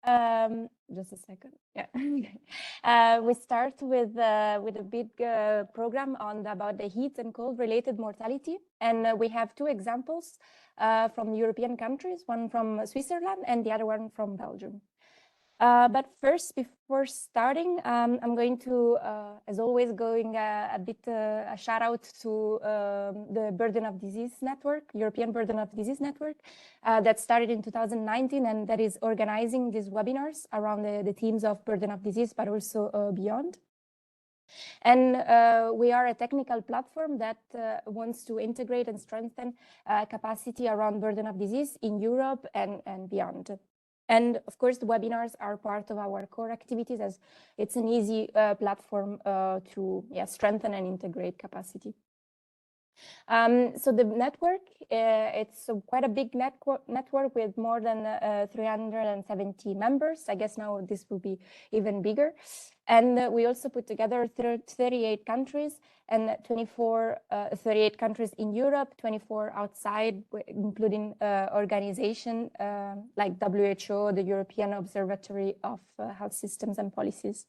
Just a second. Yeah. We start with a big program on about the heat and cold related mortality, and we have two examples from European countries, one from Switzerland and the other one from Belgium. But first, before starting, I'm going to, as always, a shout out to the Burden of Disease Network, European Burden of Disease Network, that started in 2019 and that is organizing these webinars around the themes of burden of disease, but also beyond. And we are a technical platform that wants to integrate and strengthen capacity around burden of disease in Europe and beyond. And of course, the webinars are part of our core activities as it's an easy platform to strengthen and integrate capacity. So the network, it's quite a big network with more than 370 members. I guess now this will be even bigger. And we also put together 38 countries and 38 countries in Europe, 24 outside, including organizations like WHO, the European Observatory of Health Systems and Policies.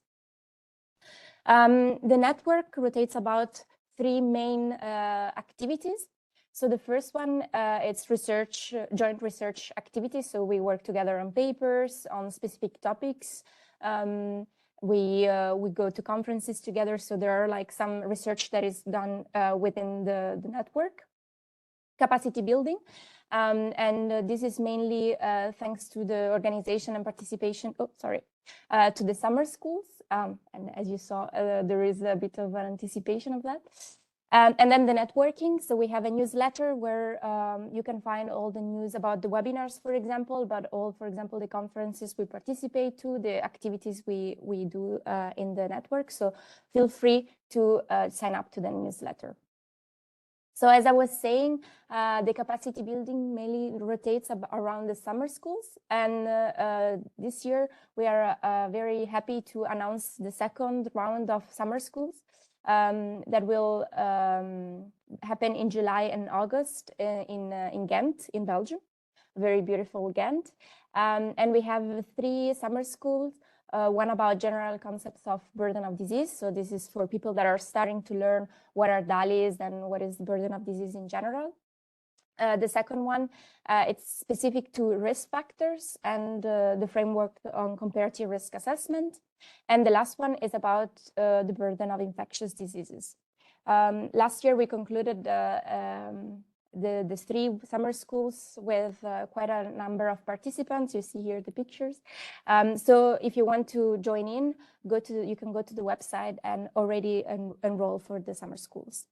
The network rotates about three main activities. So the first one, it's joint research activities. So we work together on papers, on specific topics. We go to conferences together. So there are like some research that is done within the network. Capacity building. And this is mainly thanks to the organization and participation, to the summer schools. And as you saw, there is a bit of an anticipation of that. And then the networking. So we have a newsletter where you can find all the news about the webinars, for example, but all, for example, the conferences we participate to, the activities we do in the network. So feel free to sign up to the newsletter. So as I was saying, the capacity building mainly rotates around the summer schools. And this year, we are very happy to announce the second round of summer schools that will happen in July and August in Ghent, in Belgium, very beautiful Ghent. And we have 3 summer schools. One about general concepts of burden of disease. So this is for people that are starting to learn what are DALYs and what is the burden of disease in general. The second one, it's specific to risk factors and the framework on comparative risk assessment. And the last one is about the burden of infectious diseases. Last year, we concluded the 3 summer schools with quite a number of participants. You see here the pictures. So if you want to join in, you can go to the website and already enroll for the summer schools.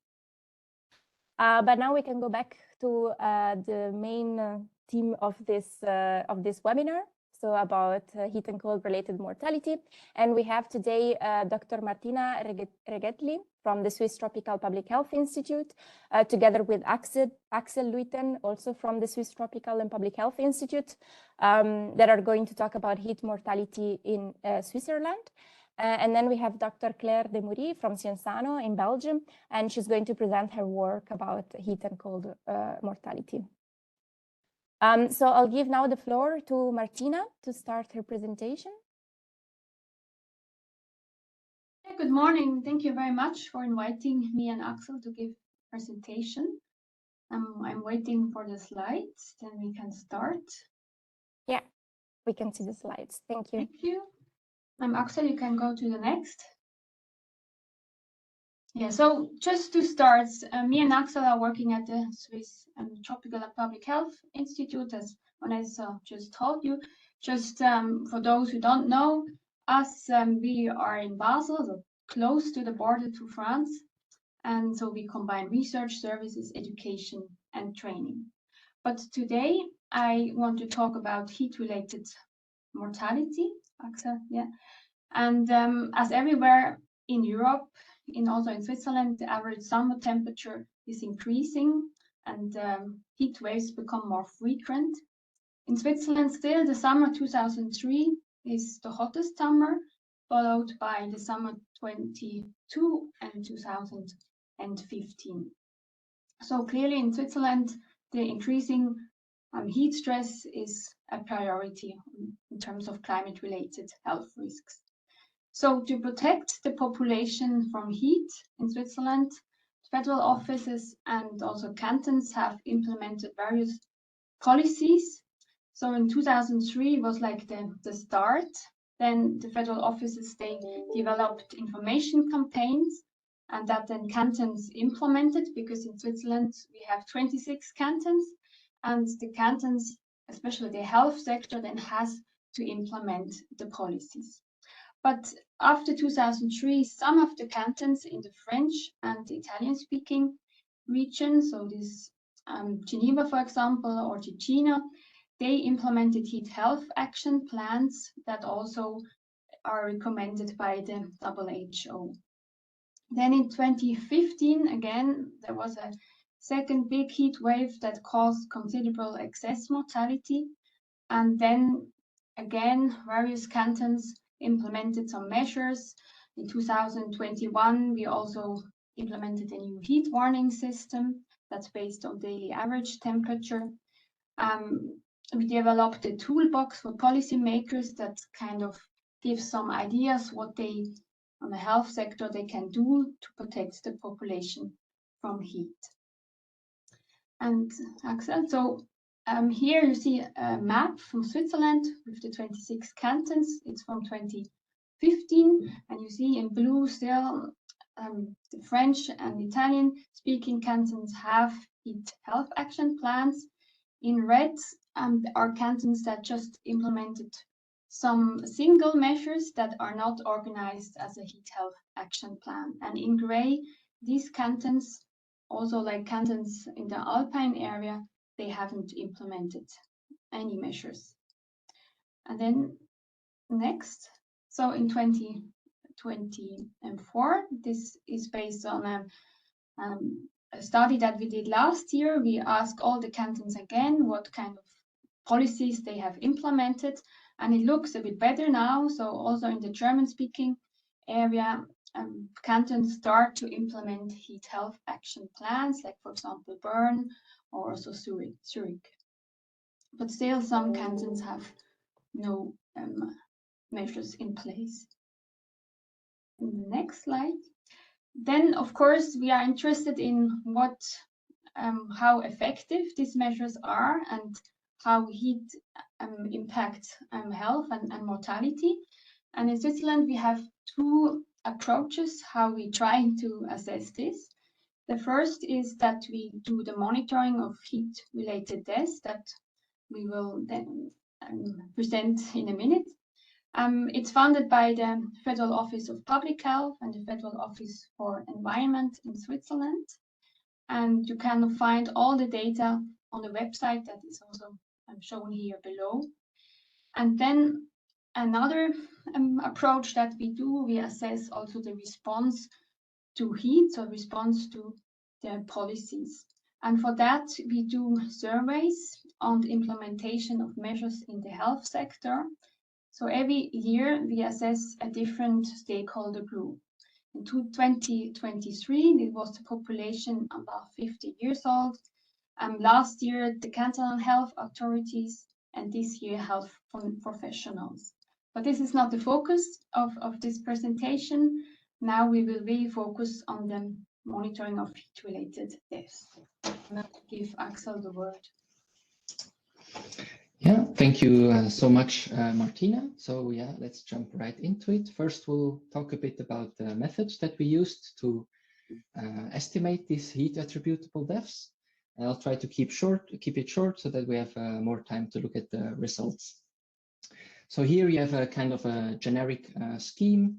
But now we can go back to the main theme of this webinar. So about heat and cold related mortality. And we have today Dr. Martina Ragettli from the Swiss Tropical Public Health Institute, together with Axel Luyten, also from the Swiss Tropical and Public Health Institute, that are going to talk about heat mortality in Switzerland. And then we have Dr. Claire Demoury from Sciensano in Belgium, and she's going to present her work about heat and cold mortality. So I'll give now the floor to Martina to start her presentation. Good morning. Thank you very much for inviting me and Axel to give presentation. I'm waiting for the slides, then we can start. Yeah, we can see the slides. Thank you. Thank you. Axel, you can go to the next. Yeah, so just to start, me and Axel are working at the Swiss Tropical and Public Health Institute, as Vanessa just told you. Just for those who don't know us, we are in Basel, so close to the border to France. And so we combine research, services, education, and training. But today I want to talk about heat-related mortality, Axel, yeah. And as everywhere in Europe, also in Switzerland, the average summer temperature is increasing and heat waves become more frequent. In Switzerland, still the summer 2003 is the hottest summer, followed by the summer 22 and 2015. So clearly in Switzerland, the increasing heat stress is a priority in terms of climate-related health risks. So to protect the population from heat in Switzerland, federal offices and also cantons have implemented various policies. So in 2003 was like the start. Then the federal offices, they developed information campaigns, and that then cantons implemented, because in Switzerland we have 26 cantons, and the cantons, especially the health sector, then has to implement the policies. But after 2003, some of the cantons in the French and the Italian-speaking region, so this Geneva, for example, or Ticino, they implemented heat health action plans that also are recommended by the WHO. Then in 2015, again, there was a second big heat wave that caused considerable excess mortality. And then again, various cantons implemented some measures. In 2021, we also implemented a new heat warning system that's based on daily average temperature. We developed a toolbox for policymakers that kind of gives some ideas what they, on the health sector, they can do to protect the population from heat. And Axel, so here you see a map from Switzerland with the 26 cantons. It's from 2015, and you see in blue still the French and Italian speaking cantons have heat health action plans. In red are cantons that just implemented some single measures that are not organized as a heat health action plan. And in gray, these cantons, also like cantons in the Alpine area, they haven't implemented any measures. And then next, so in 2024, this is based on a study that we did last year. We asked all the cantons again what kind of policies they have implemented, and it looks a bit better now. So also in the German-speaking area, cantons start to implement heat health action plans, like for example Bern or also Zurich. But still some cantons have no measures in place. In the next slide. Then, of course, we are interested in what, how effective these measures are and how heat impacts health and mortality. And in Switzerland, we have two approaches how we try to assess this. The first is that we do the monitoring of heat-related deaths that we will then present in a minute. It's funded by the Federal Office of Public Health and the Federal Office for Environment in Switzerland. And you can find all the data on the website that is also shown here below. And then another approach that we do, we assess also the response to heat, so response to the policies. And for that, we do surveys on the implementation of measures in the health sector. So every year we assess a different stakeholder group. In 2023, it was the population above 50 years old. Last year, the cantonal health authorities, and this year, health professionals. But this is not the focus of this presentation. Now we will really focus on the monitoring of heat-related deaths. And I'll give Axel the word. Yeah, thank you so much, Martina. So yeah, let's jump right into it. First, we'll talk a bit about the methods that we used to estimate these heat attributable deaths. And I'll try to keep it short so that we have more time to look at the results. So here you have a kind of a generic scheme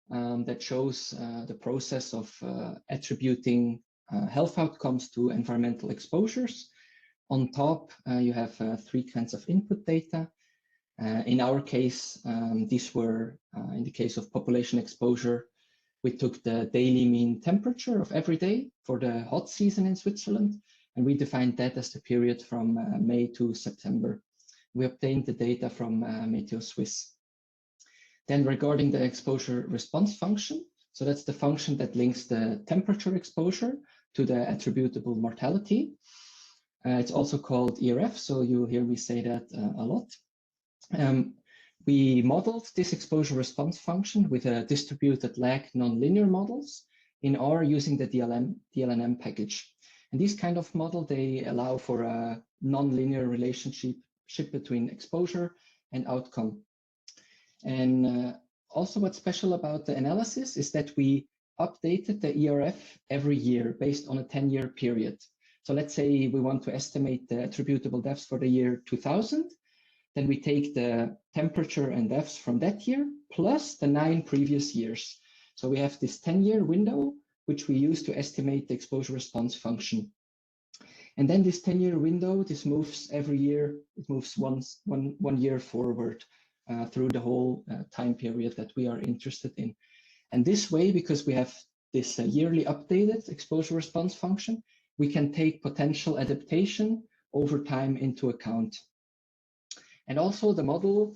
that shows the process of attributing health outcomes to environmental exposures. On top, you have three kinds of input data. In our case, these were, in the case of population exposure, we took the daily mean temperature of every day for the hot season in Switzerland, and we defined that as the period from May to September. We obtained the data from Meteo Swiss. Then regarding the exposure response function, so that's the function that links the temperature exposure to the attributable mortality. It's also called ERF, so you'll hear me say that a lot. We modeled this exposure response function with a distributed lag nonlinear models in R using the DLNM package. And these kind of model, they allow for a nonlinear relationship between exposure and outcome. And also what's special about the analysis is that we updated the ERF every year based on a 10-year period. So let's say we want to estimate the attributable deaths for the year 2000. Then we take the temperature and deaths from that year plus the 9 previous years. So we have this 10-year window, which we use to estimate the exposure response function. And then this 10-year window, this moves every year, it moves one year forward through the whole time period that we are interested in. And this way, because we have this yearly updated exposure response function, we can take potential adaptation over time into account. And also the model,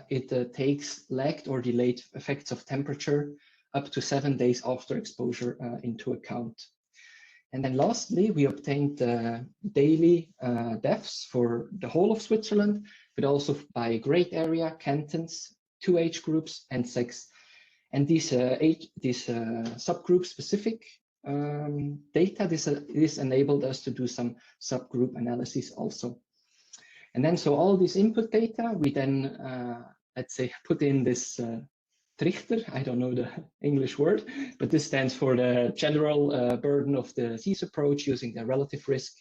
it takes lagged or delayed effects of temperature up to 7 days after exposure into account. And then lastly, we obtained the daily deaths for the whole of Switzerland, but also by grade area, cantons, 2 age groups, and sex. And these subgroup specific data, this enabled us to do some subgroup analysis also. And then, so all this input data, we then, let's say, put in this Trichter, I don't know the English word, but this stands for the general burden of the disease approach using the relative risk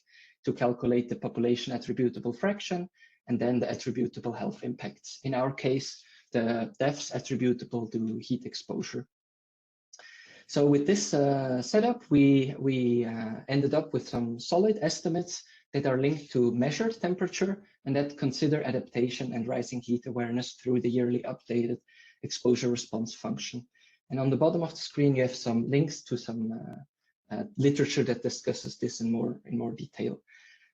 to calculate the population attributable fraction, and then the attributable health impacts. In our case, the deaths attributable to heat exposure. So with this setup, we ended up with some solid estimates that are linked to measured temperature and that consider adaptation and rising heat awareness through the yearly updated exposure response function. And on the bottom of the screen, you have some links to some literature that discusses this in more detail.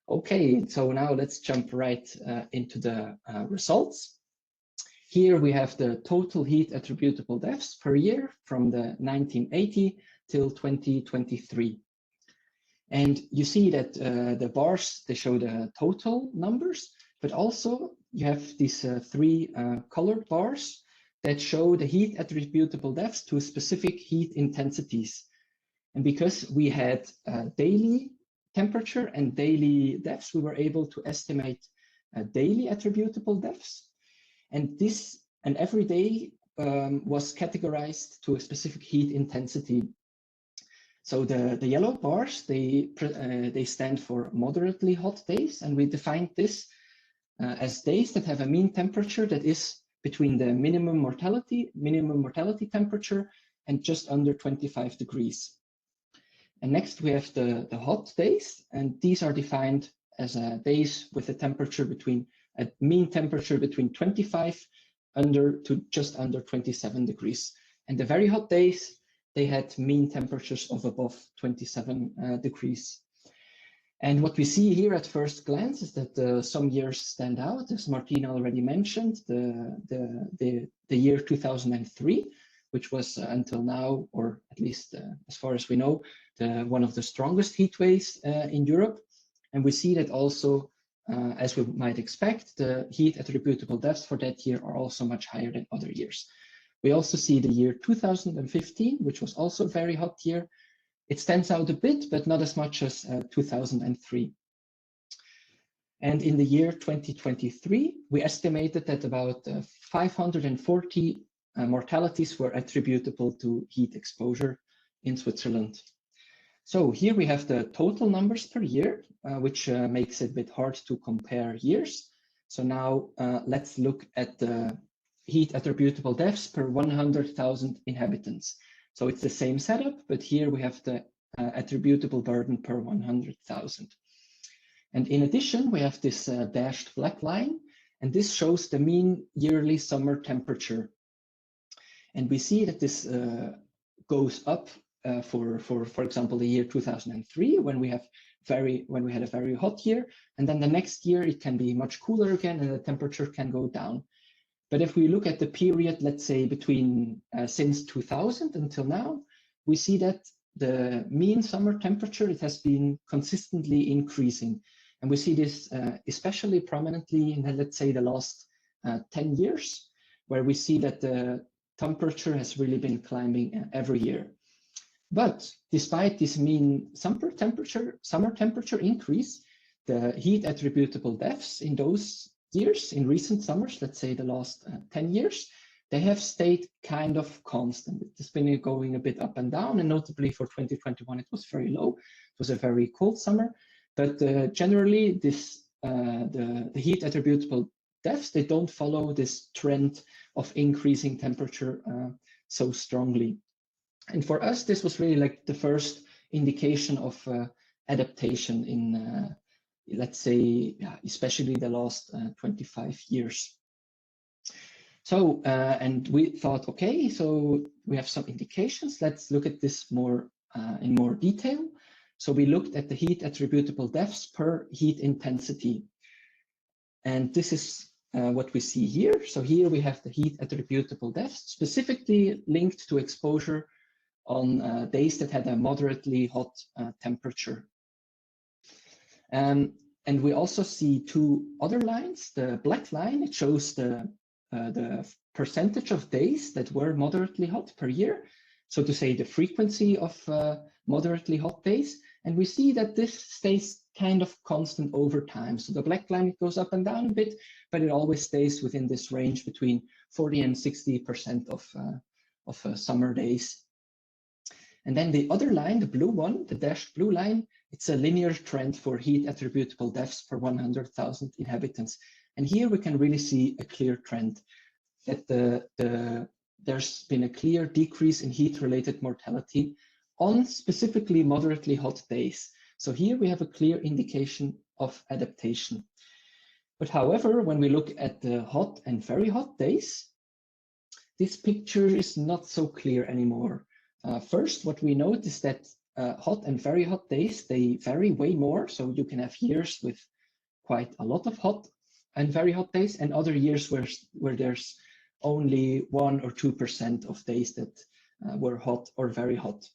Okay, so now let's jump right into the results. Here we have the total heat attributable deaths per year from the 1980 till 2023. And you see that the bars, they show the total numbers, but also you have these 3 colored bars that show the heat attributable deaths to specific heat intensities. And because we had daily temperature and daily deaths, we were able to estimate daily attributable deaths. And every day was categorized to a specific heat intensity. So the yellow bars, they stand for moderately hot days, and we defined this as days that have a mean temperature that is between the minimum mortality temperature and just under 25 degrees. And next we have the hot days, and these are defined as days with a temperature a mean temperature between 25 to just under 27 degrees. And the very hot days, they had mean temperatures of above 27 degrees. And what we see here at first glance is that some years stand out, as Martina already mentioned, the year 2003, which was until now, or at least as far as we know, one of the strongest heat waves in Europe. And we see that also, as we might expect, the heat attributable deaths for that year are also much higher than other years. We also see the year 2015, which was also a very hot year. It stands out a bit, but not as much as 2003. And in the year 2023, we estimated that about 540 mortalities were attributable to heat exposure in Switzerland. So here we have the total numbers per year, which makes it a bit hard to compare years. So now let's look at the heat attributable deaths per 100,000 inhabitants. So it's the same setup, but here we have the attributable burden per 100,000. And in addition, we have this dashed black line, and this shows the mean yearly summer temperature. And we see that this goes up for example, the year 2003, when we had a very hot year, and then the next year it can be much cooler again, and the temperature can go down. But if we look at the period, let's say between since 2000 until now, we see that the mean summer temperature, it has been consistently increasing. And we see this especially prominently in, let's say, the last 10 years, where we see that the temperature has really been climbing every year. But despite this mean summer temperature increase, the heat attributable deaths in those years, in recent summers, let's say the last 10 years, they have stayed kind of constant. It's been going a bit up and down, and notably for 2021, it was very low. It was a very cold summer, but generally the heat attributable deaths, they don't follow this trend of increasing temperature so strongly. And for us, this was really like the first indication of adaptation in, let's say, especially the last 25 years. So, and we thought, okay, so we have some indications. Let's look at this more in more detail. So we looked at the heat attributable deaths per heat intensity. And this is what we see here. So here we have the heat attributable deaths specifically linked to exposure on days that had a moderately hot temperature. And we also see two other lines. The black line, it shows the percentage of days that were moderately hot per year. So to say the frequency of moderately hot days. And we see that this stays kind of constant over time. So the black line, it goes up and down a bit, but it always stays within this range between 40 and 60% of summer days. And then the other line, the blue one, the dashed blue line, it's a linear trend for heat attributable deaths per 100,000 inhabitants. And here we can really see a clear trend that there's been a clear decrease in heat-related mortality on specifically moderately hot days. So here we have a clear indication of adaptation. But however, when we look at the hot and very hot days, this picture is not so clear anymore. First, what we note is that hot and very hot days, they vary way more. So you can have years with quite a lot of hot and very hot days, and other years where there's only 1 or 2% of days that were hot or very hot.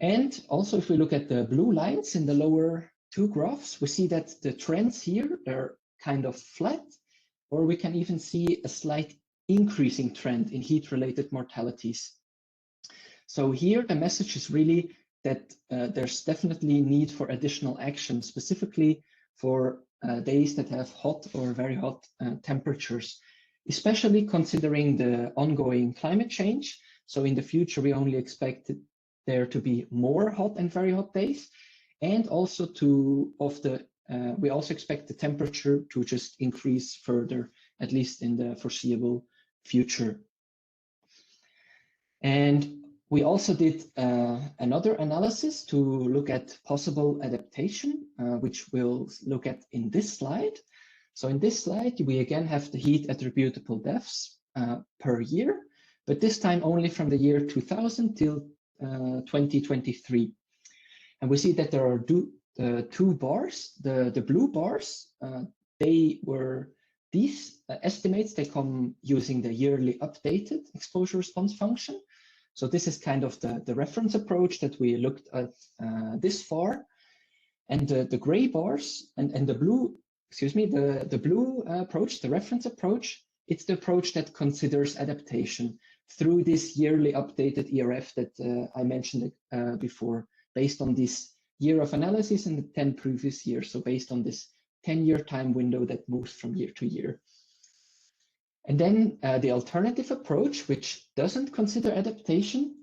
And also, if we look at the blue lines in the lower two graphs, we see that the trends here, they're kind of flat, or we can even see a slight increasing trend in heat-related mortalities. So here the message is really that there's definitely need for additional action, specifically for days that have hot or very hot temperatures, especially considering the ongoing climate change. So in the future, we only expect there to be more hot and very hot days, and also we also expect the temperature to just increase further, at least in the foreseeable future. And we also did another analysis to look at possible adaptation, which we'll look at in this slide. So in this slide, we again have the heat attributable deaths per year, but this time only from the year 2000 till 2023. And we see that there are two bars. The blue bars, these estimates, they come using the yearly updated exposure response function. So this is kind of the reference approach that we looked at this far. And the gray bars and the blue, the blue approach, the reference approach, it's the approach that considers adaptation through this yearly updated ERF that I mentioned before, based on this year of analysis and the 10 previous years. So based on this 10-year time window that moves from year to year. And then the alternative approach, which doesn't consider adaptation,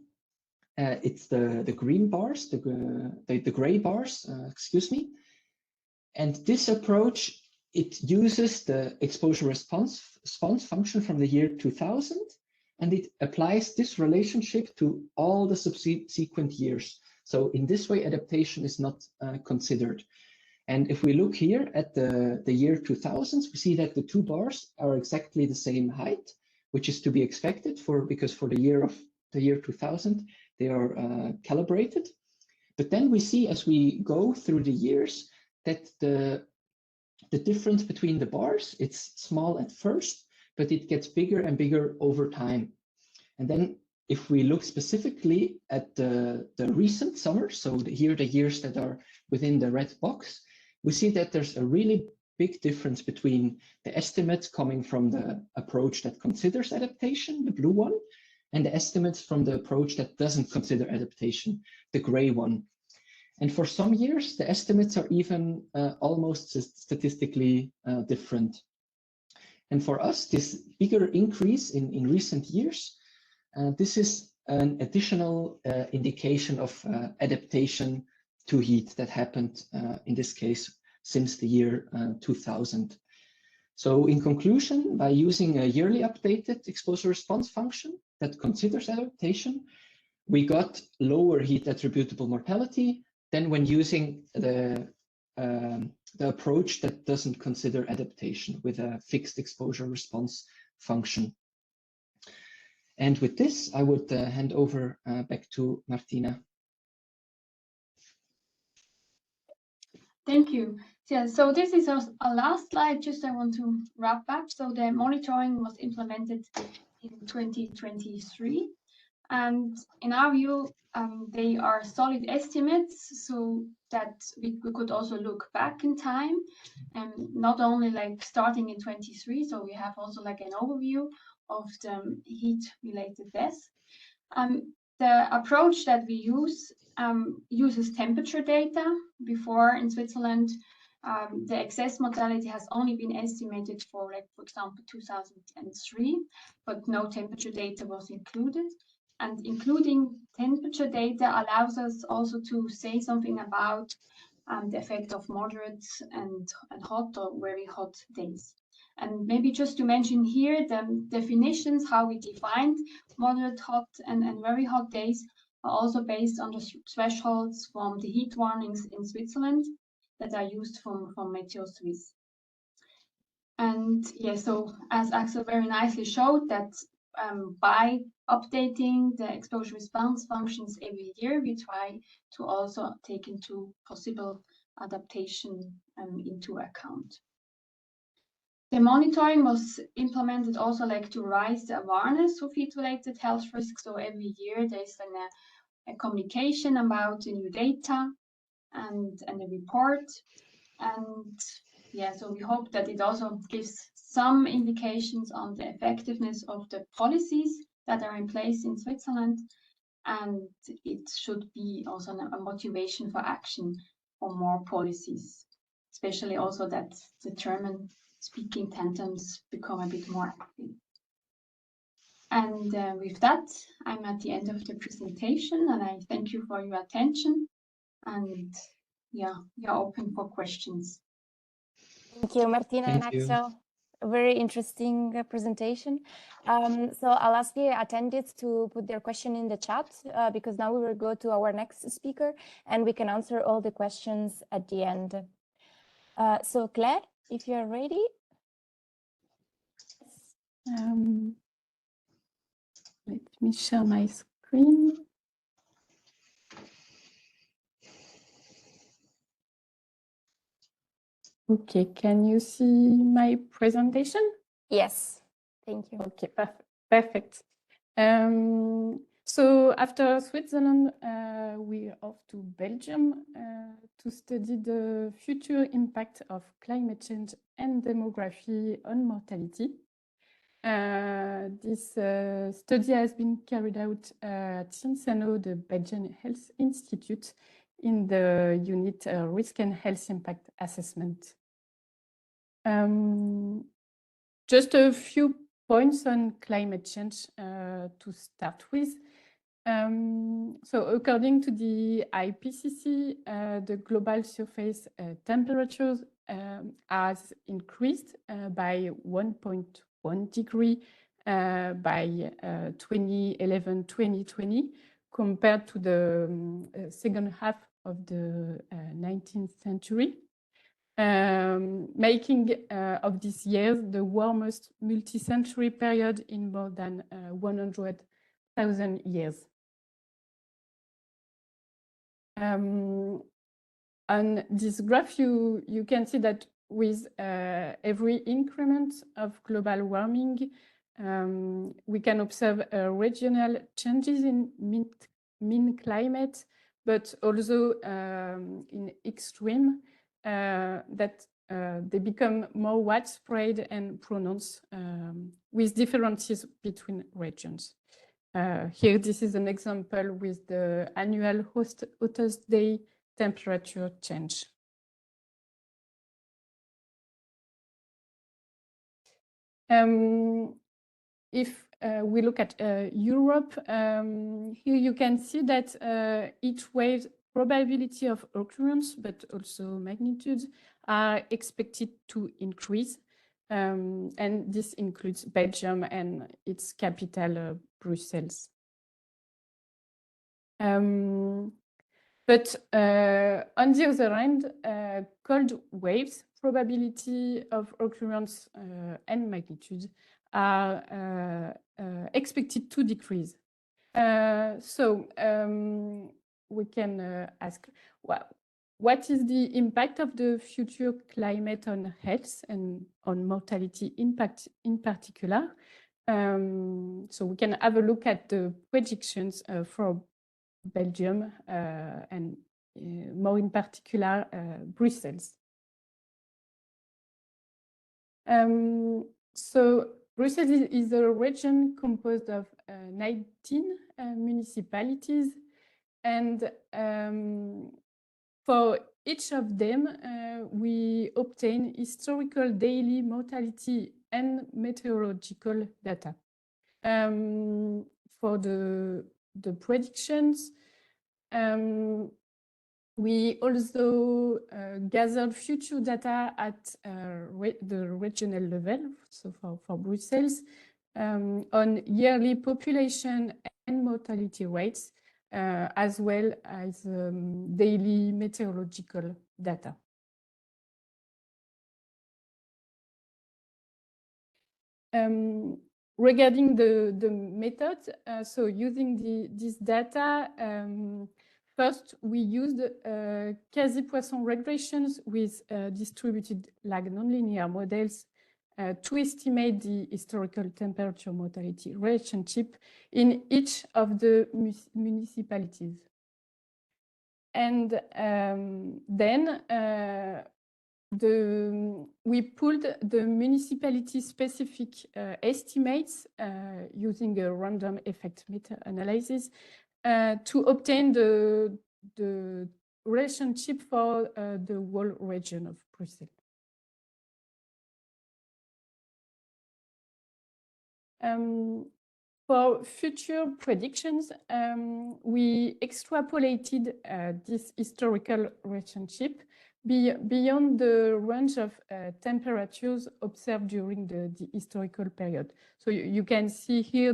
it's the green bars, the gray bars, And this approach, it uses the exposure response function from the year 2000, and it applies this relationship to all the subsequent years. So in this way, adaptation is not considered. And if we look here at the year 2000s, we see that the two bars are exactly the same height, which is to be expected because for the year 2000, they are calibrated. But then we see as we go through the years that the difference between the bars, it's small at first, but it gets bigger and bigger over time. And then if we look specifically at the recent summer, so here the years that are within the red box, we see that there's a really big difference between the estimates coming from the approach that considers adaptation, the blue one, and the estimates from the approach that doesn't consider adaptation, the gray one. And for some years, the estimates are even almost statistically different. And for us, this bigger increase in recent years, this is an additional indication of adaptation to heat that happened, in this case, since the year 2000. So in conclusion, by using a yearly updated exposure response function that considers adaptation, we got lower heat attributable mortality than when using the approach that doesn't consider adaptation with a fixed exposure response function. And with this, I would hand over back to Martina. Thank you. Yeah, so this is our last slide. Just I want to wrap up. So the monitoring was implemented in 2023. And in our view, they are solid estimates so that we could also look back in time, and not only like starting in 23. So we have also like an overview of the heat-related deaths. The approach that we use uses temperature data. Before in Switzerland, the excess mortality has only been estimated for, like, for example, 2003, but no temperature data was included. And including temperature data allows us also to say something about the effect of moderate and hot or very hot days. And maybe just to mention here the definitions, how we defined moderate, hot, and very hot days are also based on the thresholds from the heat warnings in Switzerland that are used from Meteo Suisse. And yeah, so as Axel very nicely showed, that by updating the exposure response functions every year, we try to also take into possible adaptation into account. The monitoring was implemented also like to raise the awareness of heat-related health risks. So every year there's a communication about the new data and a report. And yeah, so we hope that it also gives some indications on the effectiveness of the policies that are in place in Switzerland. And it should be also a motivation for action for more policies, especially also that the German-speaking cantons become a bit more active. And with that, I'm at the end of the presentation, and I thank you for your attention. And yeah, you're open for questions. Thank you, Martina and Axel. A very interesting presentation. So I'll ask the attendees to put their question in the chat because now we will go to our next speaker and we can answer all the questions at the end. So Claire, if you're ready. Let me share my screen. Okay, can you see my presentation? Yes, thank you. Okay, perfect. So after Switzerland, we're off to Belgium to study the future impact of climate change and demography on mortality. This study has been carried out at Sciensano, the Belgian Health Institute, in the unit Risk and Health Impact Assessment. Just a few points on climate change to start with. So according to the IPCC, the global surface temperatures has increased by 1.1 degree by 2011-2020 compared to the second half of the 19th century. Making of this year the warmest multi-century period in more than 100,000 years. On this graph, you can see that with every increment of global warming, we can observe regional changes in mean climate, but also in extreme that they become more widespread and pronounced with differences between regions. Here, this is an example with the annual hottest day temperature change. If we look at Europe, here you can see that each wave's probability of occurrence, but also magnitude, are expected to increase. And this includes Belgium and its capital, Brussels. But on the other hand, cold waves, probability of occurrence and magnitude are expected to decrease. So we can ask, what is the impact of the future climate on health and on mortality impact in particular? So we can have a look at the predictions for Belgium and more in particular Brussels. So Brussels is a region composed of 19 municipalities, and for each of them we obtain historical daily mortality and meteorological data. For the predictions, we also gathered future data at the regional level, so for Brussels, on yearly population and mortality rates, as well as daily meteorological data. Regarding the method, so using this data, first we used quasi-Poisson regressions with distributed lag nonlinear models to estimate the historical temperature mortality relationship in each of the municipalities. And then we pulled the municipality-specific estimates using a random effect meta-analysis to obtain the relationship for the whole region of Brussels. For future predictions, we extrapolated this historical relationship beyond the range of temperatures observed during the historical period. So you can see here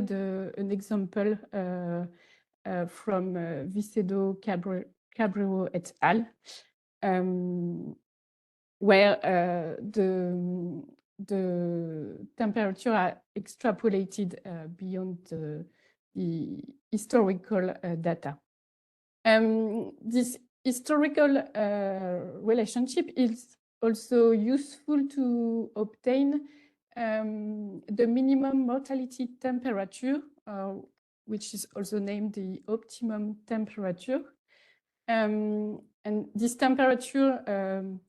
an example from Vicedo, Cabrero et al., where the temperature are extrapolated beyond the historical data. This historical relationship is also useful to obtain the minimum mortality temperature, which is also named the optimum temperature. And this temperature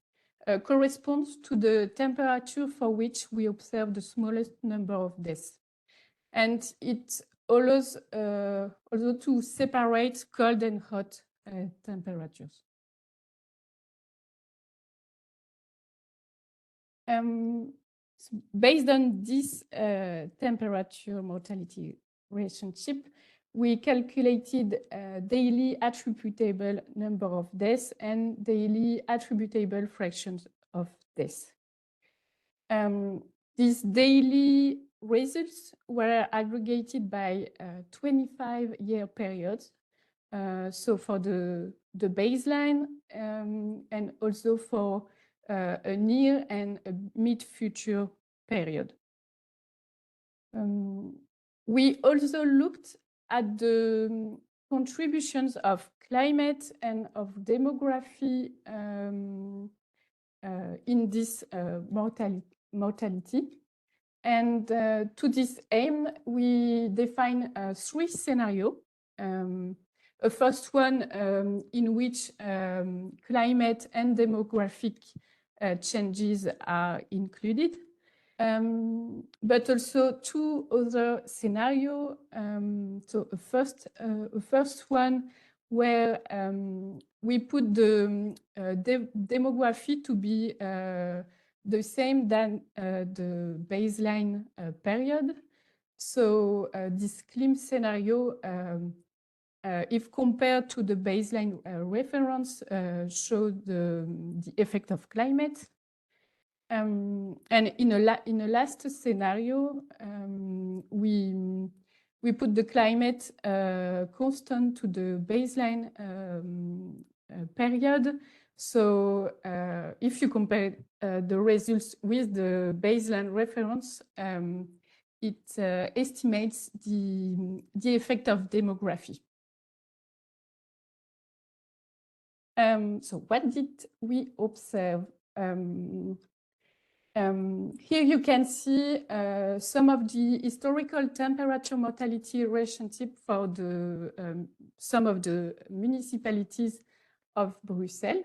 corresponds to the temperature for which we observe the smallest number of deaths. And it allows also to separate cold and hot temperatures. So based on this temperature mortality relationship, we calculated daily attributable number of deaths and daily attributable fractions of deaths. These daily results were aggregated by 25-year periods. So for the baseline and also for a near and a mid-future period. We also looked at the contributions of climate and of demography in this mortality. And to this aim, we define 3 scenarios. A first one in which climate and demographic changes are included, but also two other scenarios. So a first one where we put the demography to be the same than the baseline period. So this CLIM scenario, if compared to the baseline reference, showed the effect of climate. And in a last scenario, we put the climate constant to the baseline period. So if you compare the results with the baseline reference, it estimates the effect of demography. So what did we observe? Here you can see some of the historical temperature mortality relationship for the some of the municipalities of Brussels.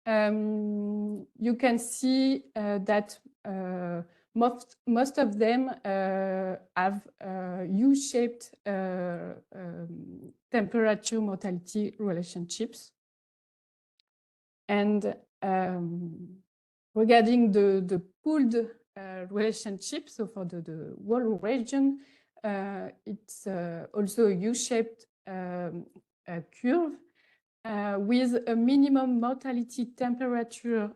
You can see that most of them have U-shaped temperature mortality relationships. And regarding the pooled relationship, so for the whole region, it's also a U-shaped curve with a minimum mortality temperature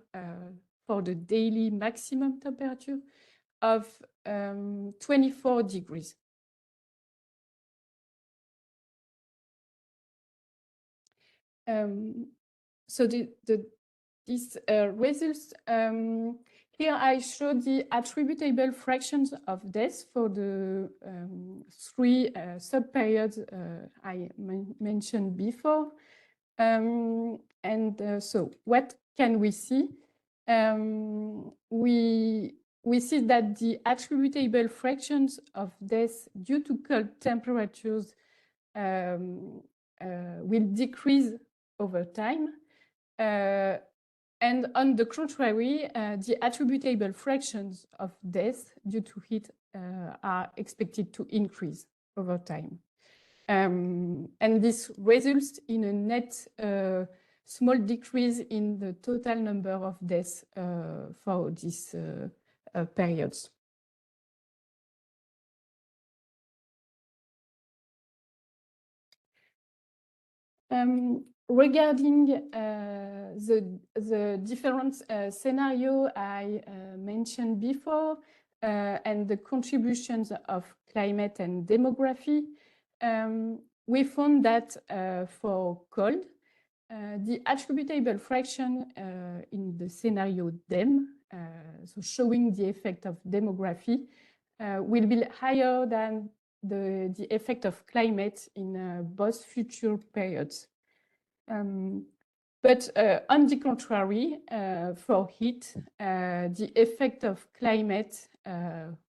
for the daily maximum temperature of 24 degrees. So these results, here I show the attributable fractions of death for the three sub-periods I mentioned before. So what can we see? We see that the attributable fractions of death due to cold temperatures will decrease over time. And on the contrary, the attributable fractions of death due to heat are expected to increase over time. And this results in a net small decrease in the total number of deaths for these periods. Regarding the different scenario I mentioned before and the contributions of climate and demography, we found that for cold, the attributable fraction in the scenario DEM, so showing the effect of demography, will be higher than the effect of climate in both future periods. But on the contrary, for heat, the effect of climate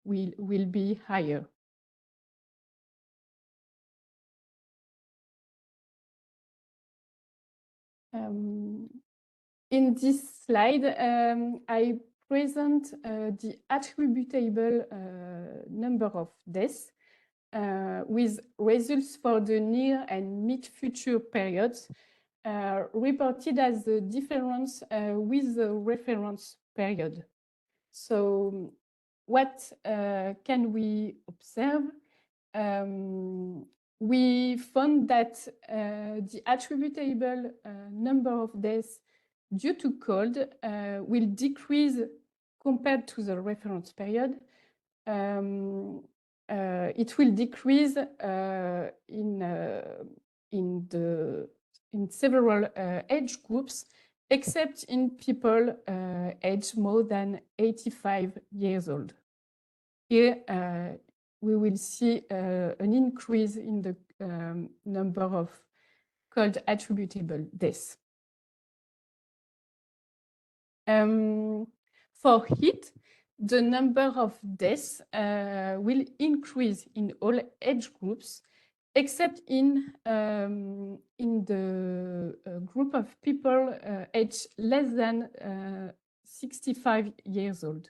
will be higher. In this slide, I present the attributable number of deaths with results for the near and mid-future periods reported as the difference with the reference period. So what can we observe? We found that the attributable number of deaths due to cold will decrease compared to the reference period. It will decrease in several age groups, except in people aged more than 85 years old. Here, we will see an increase in the number of cold attributable deaths. For heat, the number of deaths will increase in all age groups, except in the group of people aged less than 65 years old.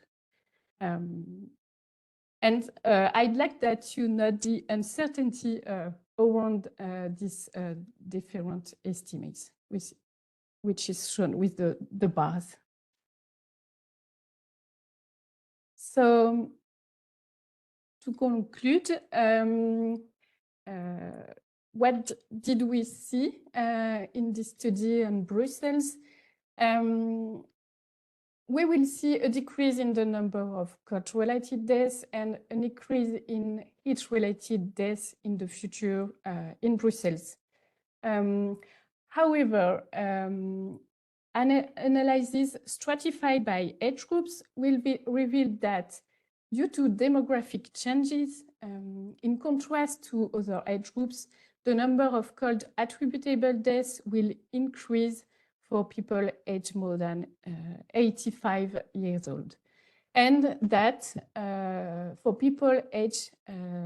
And I'd like that you note the uncertainty around these different estimates, which is shown with the bars. So to conclude, what did we see in this study in Brussels? We will see a decrease in the number of cold-related deaths and an increase in heat-related deaths in the future in Brussels. However, analysis stratified by age groups will reveal that due to demographic changes, in contrast to other age groups, the number of cold attributable deaths will increase for people aged more than 85 years old. And that for people aged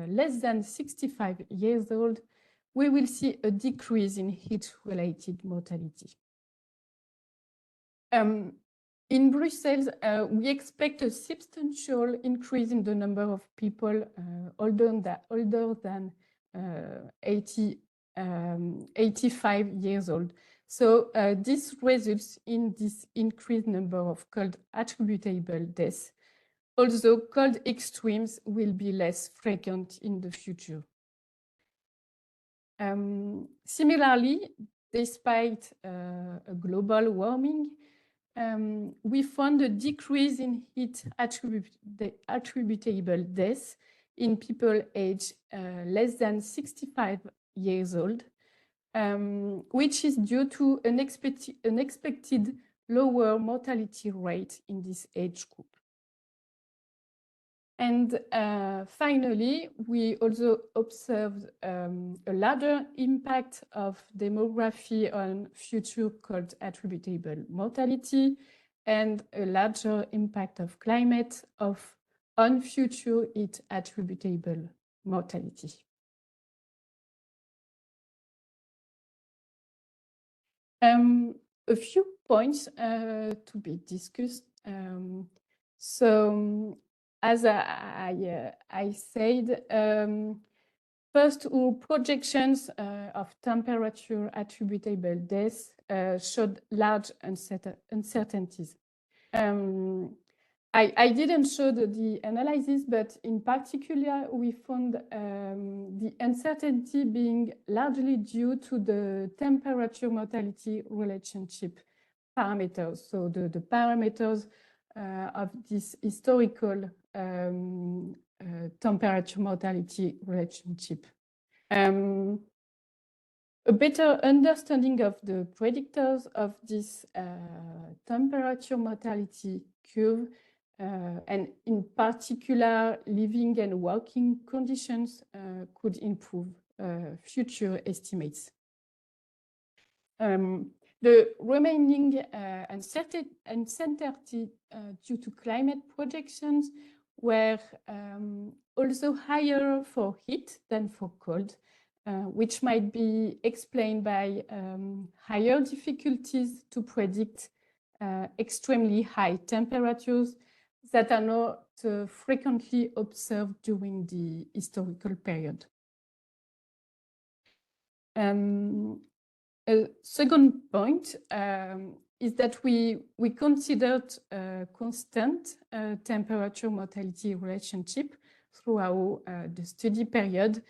less than 65 years old, we will see a decrease in heat-related mortality. In Brussels, we expect a substantial increase in the number of people older than 85 years old. So this results in this increased number of cold attributable deaths, although cold extremes will be less frequent in the future. Similarly, despite a global warming, we found a decrease in heat attributable deaths in people aged less than 65 years old, which is due to an expected lower mortality rate in this age group. And finally, we also observed a larger impact of demography on future cold attributable mortality and a larger impact of climate on future heat attributable mortality. A few points to be discussed. As I said, first, our projections of temperature attributable deaths showed large uncertainties. I didn't show the analysis, but in particular, we found the uncertainty being largely due to the temperature mortality relationship parameters. So the parameters of this historical temperature mortality relationship. A better understanding of the predictors of this temperature mortality curve, and in particular, living and working conditions could improve future estimates. The remaining uncertainty due to climate projections were also higher for heat than for cold, which might be explained by higher difficulties to predict extremely high temperatures that are not frequently observed during the historical period. A second point is that we considered a constant temperature mortality relationship throughout the study period,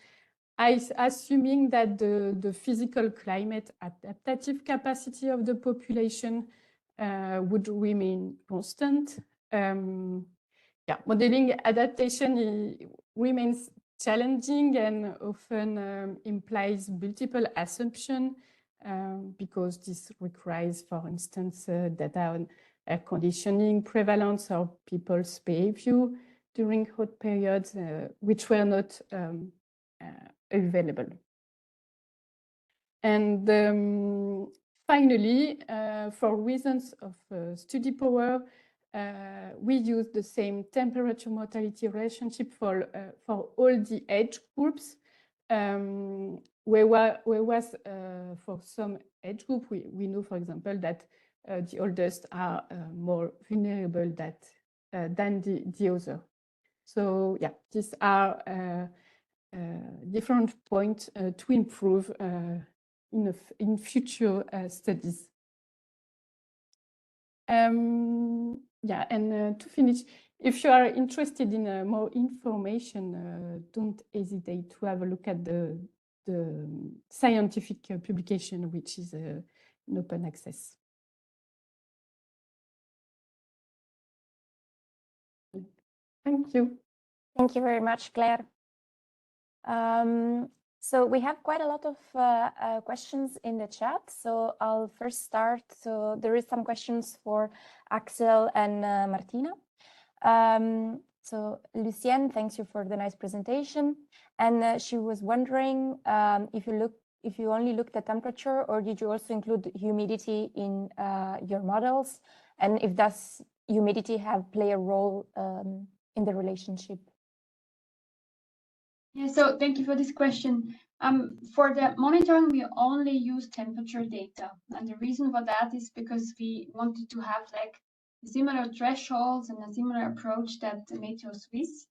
assuming that the physical climate adaptative capacity of the population would remain constant. Modeling adaptation remains challenging and often implies multiple assumptions because this requires, for instance, data on air conditioning prevalence or people's behavior during hot periods, which were not available. And finally, for reasons of study power, we use the same temperature mortality relationship for all the age groups, whereas for some age group, we know, for example, that the oldest are more vulnerable than the other. So yeah, these are different points to improve in future studies. Yeah, and to finish, if you are interested in more information, don't hesitate to have a look at the scientific publication, which is in open access. Thank you. Thank you very much, Claire. So we have quite a lot of questions in the chat. So I'll first start. So there is some questions for Axel and Martina. So Lucienne, thanks you for the nice presentation. And she was wondering if you only looked at temperature, or did you also include humidity in your models? And if does humidity play a role in the relationship? Yeah, so thank you for this question. For the monitoring, we only use temperature data. And the reason for that is because we wanted to have like similar thresholds and a similar approach that Meteo Suisse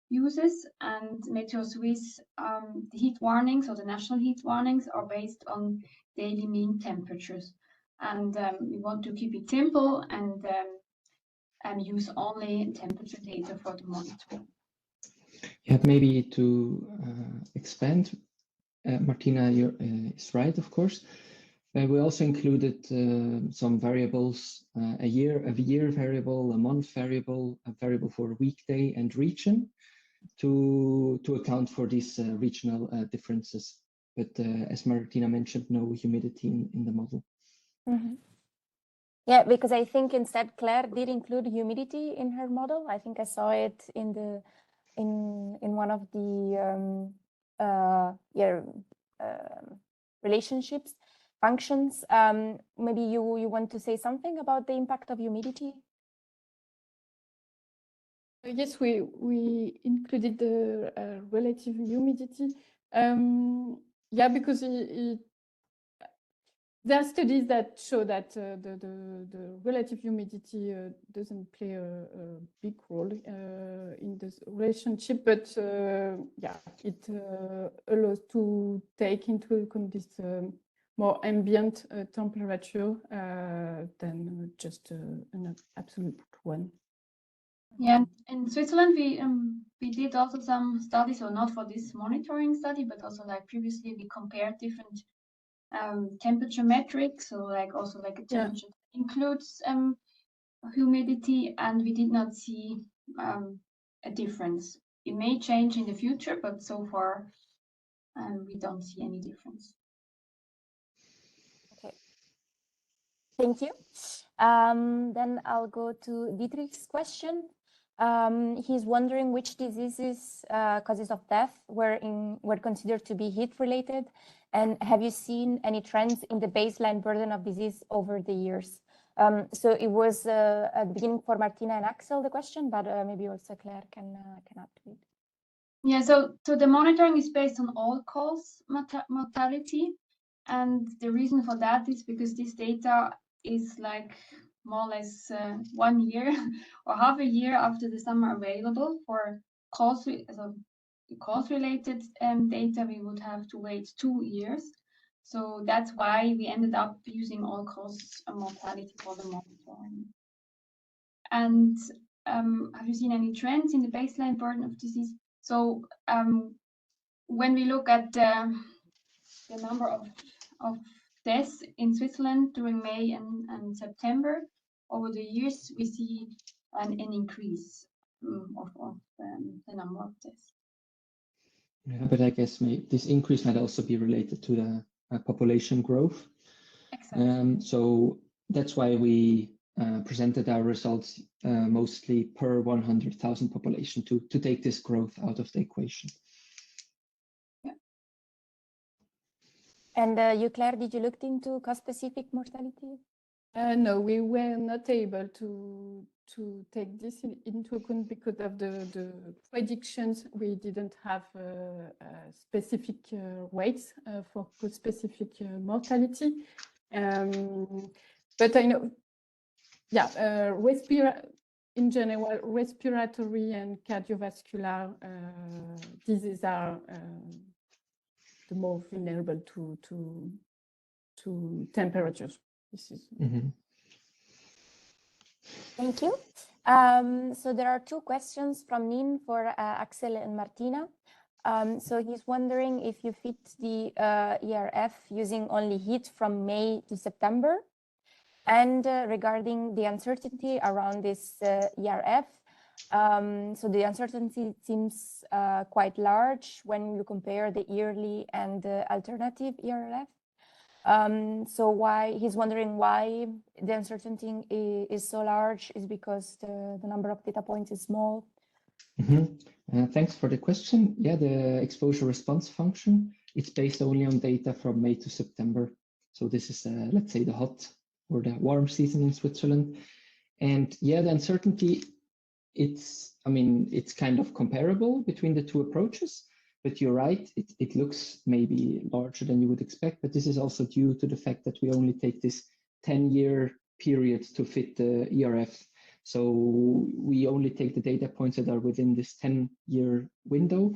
uses. And Meteo Suisse, the heat warnings or the national heat warnings are based on daily mean temperatures. And we want to keep it simple and use only temperature data for the monitoring. Yeah, maybe to expand, Martina, you're is right, of course. We also included some variables, a year variable, a month variable, a variable for weekday and region, to account for these regional differences. But as Martina mentioned, no humidity in the model. Mm-hmm. Yeah, because I think instead Claire did include humidity in her model. I think I saw it in the in one of the relationships functions. Maybe you want to say something about the impact of humidity? Yes, we included the relative humidity. Yeah, because there are studies that show that the relative humidity doesn't play a big role in this relationship, but yeah, it allows to take into account this more ambient temperature than just an absolute one. Yeah, in Switzerland, we did also some studies, or not for this monitoring study, but also like previously we compared different temperature metrics, so like also like a temperature that includes humidity, and we did not see a difference. It may change in the future, but so far we don't see any difference. Okay, thank you. Then I'll go to Dietrich's question. He's wondering which diseases causes of death were considered to be heat related, and have you seen any trends in the baseline burden of disease over the years? So it was at the beginning for Martina and Axel the question, but maybe also Claire can add to it. Yeah, so the monitoring is based on all-cause mortality, and the reason for that is because this data is like more or less 1 year or half a year after the summer available. For cause-related data, we would have to wait 2 years. So that's why we ended up using all-cause mortality for the monitoring. And have you seen any trends in the baseline burden of disease? So when we look at the number of deaths in Switzerland during May and September, over the years, we see an increase of the number of deaths. Yeah, but I guess this increase might also be related to the population growth. Exactly. So that's why we presented our results mostly per 100,000 population to take this growth out of the equation. Yeah. And you, Claire, did you look into cause-specific mortality? No, we were not able to to take this into account because of the predictions. We didn't have specific weights for specific mortality. But I know, yeah, in general, respiratory and cardiovascular diseases are the more vulnerable to temperatures. This is. Thank you. So there are two questions from Nin for Axel and Martina. So he's wondering if you fit the ERF using only heat from May to September. And regarding the uncertainty around this ERF, so the uncertainty seems quite large when you compare the yearly and the alternative ERF. So why he's wondering why the uncertainty is so large is because the number of data points is small. Thanks for the question. Yeah, the exposure response function, it's based only on data from May to September. So this is, let's say, the hot or the warm season in Switzerland. And yeah, the uncertainty, it's kind of comparable between the two approaches. But you're right, it looks maybe larger than you would expect, but this is also due to the fact that we only take this 10-year period to fit the ERF. So we only take the data points that are within this 10-year window.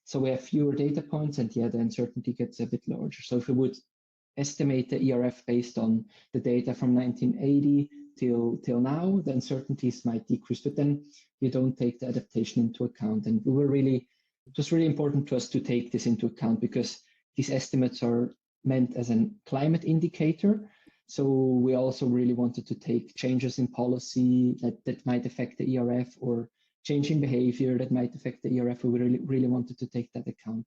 So we have fewer data points, and yeah, the uncertainty gets a bit larger. So if we would estimate the ERF based on the data from 1980 till now, the uncertainties might decrease, but then you don't take the adaptation into account. And it was really important to us to take this into account because these estimates are meant as a climate indicator. So we also really wanted to take changes in policy that might affect the ERF or change in behavior that might affect the ERF. We really wanted to take that account.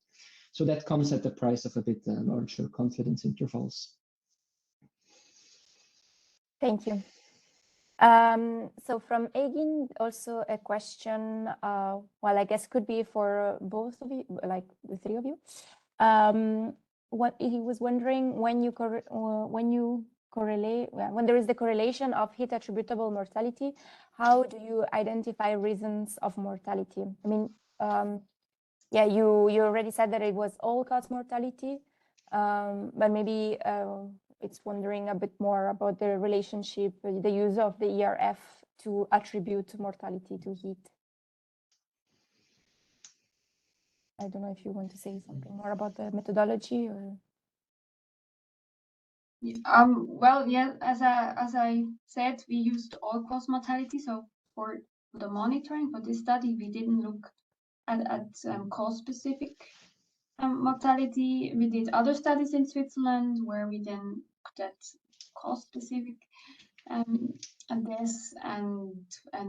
So that comes at the price of a bit larger confidence intervals. Thank you. So from Egin, also a question, well, I guess could be for both of you, like the three of you. What he was wondering when there is the correlation of heat attributable mortality, how do you identify reasons of mortality? I mean, yeah, you already said that it was all-cause mortality, but maybe it's wondering a bit more about the relationship, the use of the ERF to attribute mortality to heat. I don't know if you want to say something more about the methodology or. Well, yeah, as I said, we used all-cause mortality. So for the monitoring for this study, we didn't look at cause-specific mortality. We did other studies in Switzerland where we then looked at cause-specific deaths, and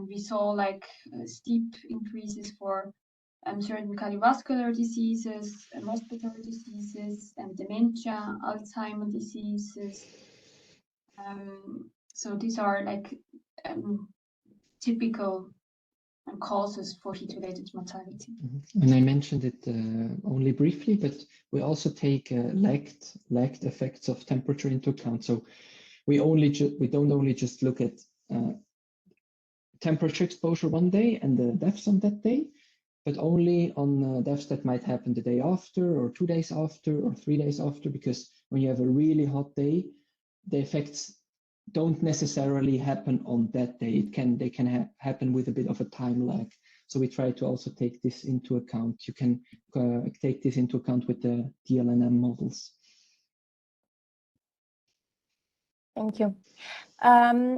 we saw like steep increases for certain cardiovascular diseases, respiratory diseases, and dementia, Alzheimer's diseases. So these are like typical causes for heat-related mortality. And I mentioned it only briefly, but we also take lagged effects of temperature into account. So we don't only just look at temperature exposure one day and the deaths on that day, but only on deaths that might happen the day after, or 2 days after, or 3 days after, because when you have a really hot day, the effects don't necessarily happen on that day. They can happen with a bit of a time lag. So we try to also take this into account. You can take this into account with the DLNM models. Thank you.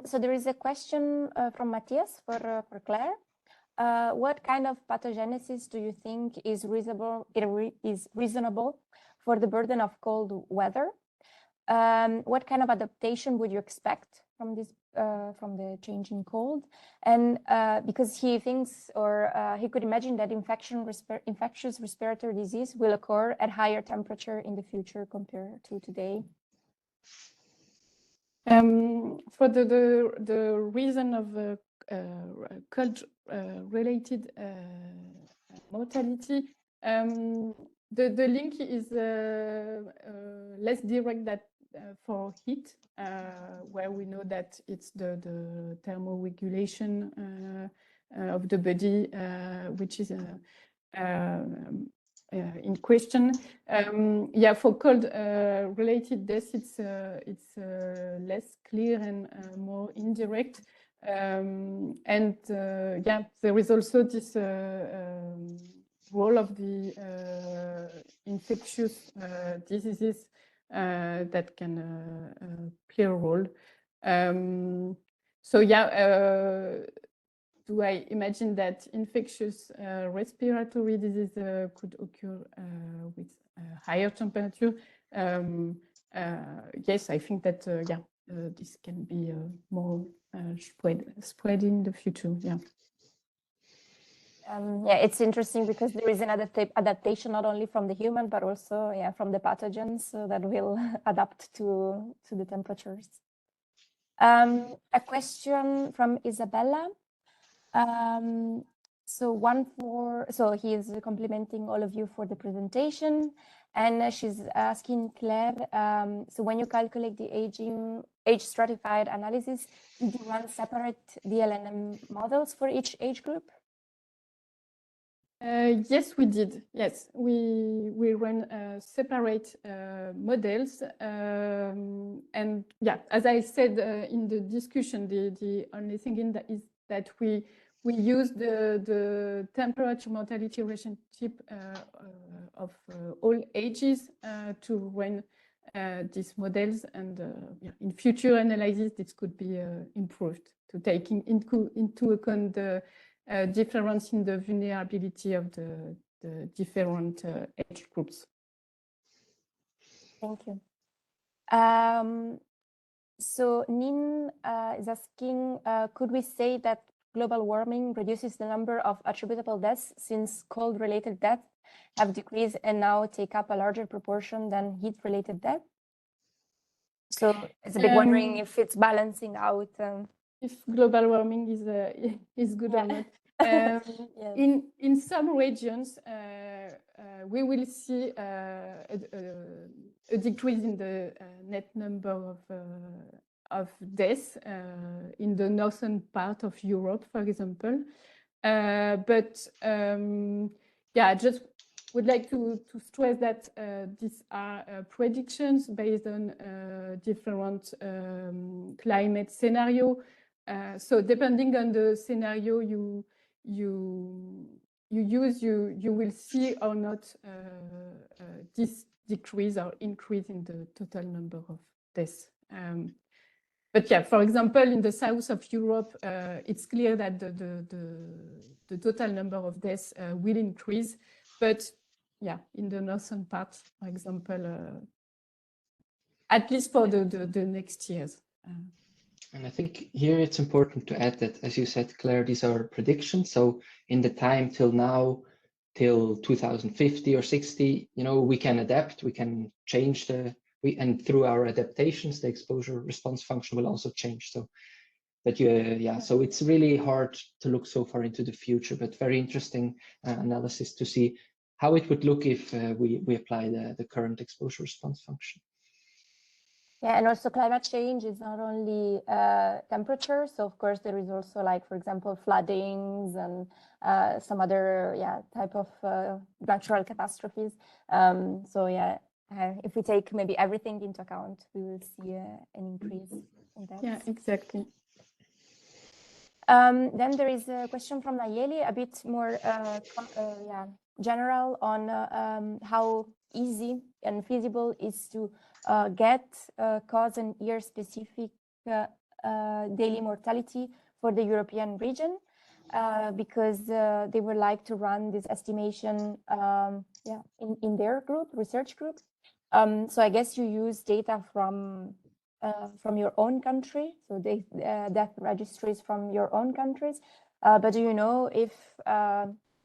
So there is a question from Matthias for Claire. What kind of pathogenesis do you think is reasonable for the burden of cold weather? What kind of adaptation would you expect from this, from the change in cold? And because he thinks, or he could imagine that infectious respiratory disease will occur at higher temperature in the future compared to today. For the reason of cold-related mortality, the link is less direct for heat, where we know that it's the thermoregulation of the body, which is in question. Yeah, for cold related deaths, it's less clear and more indirect. And yeah, there is also this role of the infectious diseases that can play a role. So yeah, do I imagine that infectious respiratory disease could occur with higher temperature? Yes, I think that yeah, this can be more spread in the future. Yeah. Yeah, it's interesting because there is an adaptation not only from the human, but also from the pathogens that will adapt to the temperatures. A question from Isabella. So he is complimenting all of you for the presentation, and she's asking Claire, so when you calculate the age stratified analysis, did you run separate DLNM models for each age group? Yes, we did. Yes, we ran separate models, and yeah, as I said in the discussion, the only thing in that is that we use the temperature mortality relationship of all ages to run these models, and yeah, in future analysis, this could be improved to taking into account the difference in the vulnerability of the different age groups. Thank you. So Nin is asking, could we say that global warming reduces the number of attributable deaths since cold-related deaths have decreased and now take up a larger proportion than heat-related deaths? So it's a bit wondering if it's balancing out. If global warming is good or not. Yes. In some regions, we will see a decrease in the net number of deaths in the northern part of Europe, for example. But yeah, I just would like to stress that these are predictions based on different climate scenario. So depending on the scenario you use, you will see or not this decrease or increase in the total number of deaths. But yeah, for example, in the south of Europe, it's clear that the total number of deaths will increase. But yeah, in the northern part, for example, at least for the next years. And I think here it's important to add that, as you said, Claire, these are predictions. So in the time till now, till 2050 or 60, you know, we can adapt, we can change and through our adaptations, the exposure response function will also change. So that so it's really hard to look so far into the future, but very interesting analysis to see how it would look if we apply the current exposure response function. Yeah, and also climate change is not only temperature. So of course there is also, like, for example, floodings and some other type of natural catastrophes. So yeah, if we take maybe everything into account, we will see an increase in that. Yeah, exactly. Then there is a question from Nayeli, a bit more general on how easy and feasible is to get cause and year specific daily mortality for the European region, because they would like to run this estimation in their group, research group. So I guess you use data from your own country, so death registries from your own countries. But do you know if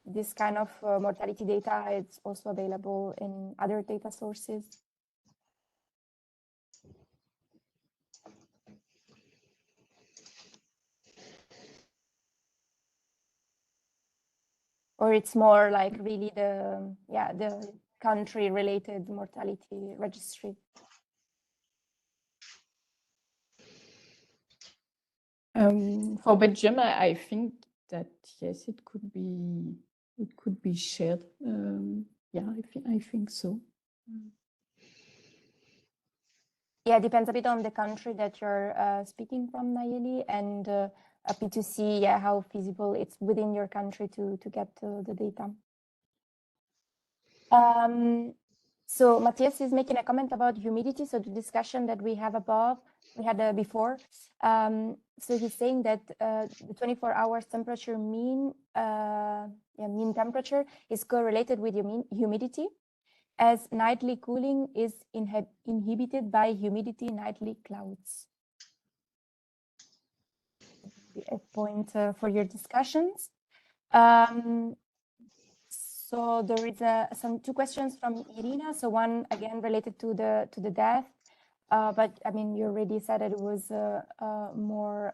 this kind of mortality data is also available in other data sources? Or it's more like really the country-related mortality registry? For Belgium, I think that yes, it could be shared. Yeah, I think so. Yeah, it depends a bit on the country that you're speaking from, Nayeli, and happy to see how feasible it's within your country to get the data. So Matthias is making a comment about humidity. So the discussion that we had before. So he's saying that the 24 hours temperature mean temperature is correlated with humidity, as nightly cooling is inhibited by humidity nightly clouds. A point for your discussions. So there is two questions from Irina. So one again related to the death, but I mean you already said that it was more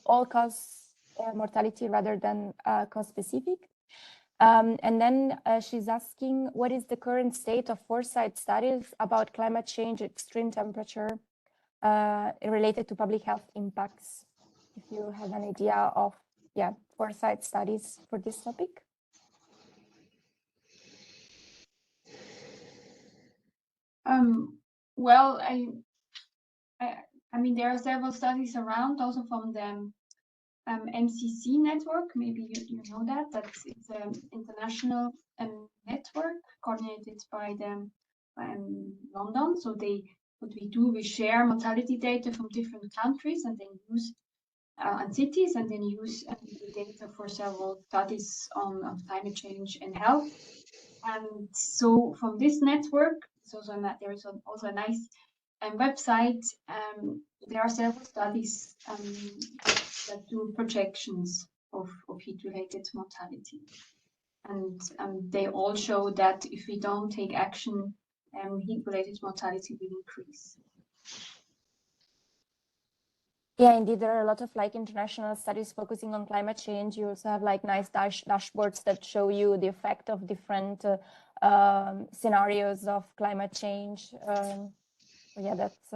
all-cause mortality rather than cause specific. And then she's asking, what is the current state of foresight studies about climate change, extreme temperature related to public health impacts? If you have an idea of foresight studies for this topic. Well, I mean, there are several studies around, also from the MCC network. Maybe you know that. It's an international network coordinated by the London. So what we do, we share mortality data from different countries and then use and cities, and then use the data for several studies on climate change and health. And so from this network, there is also a nice website. There are several studies that do projections of heat-related mortality, and they all show that if we don't take action, heat-related mortality will increase. Yeah, indeed, there are a lot of international studies focusing on climate change. You also have nice dashboards that show you the effect of different scenarios of climate change. So yeah, that's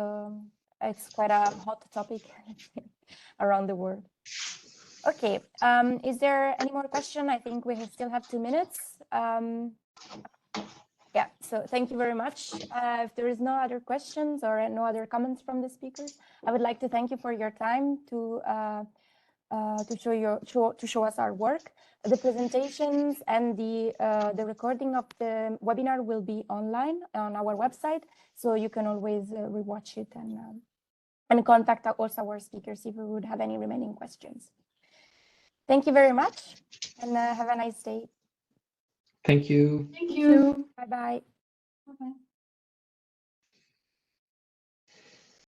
it's quite a hot topic around the world. Okay, is there any more question? I think we still have 2 minutes. Yeah, so thank you very much. If there is no other questions or no other comments from the speakers, I would like to thank you for your time to show us our work. The presentations and the recording of the webinar will be online on our website, so you can always rewatch it and contact also our speakers if you would have any remaining questions. Thank you very much, and have a nice day. Thank you. Thank you. Bye-bye. Bye-bye.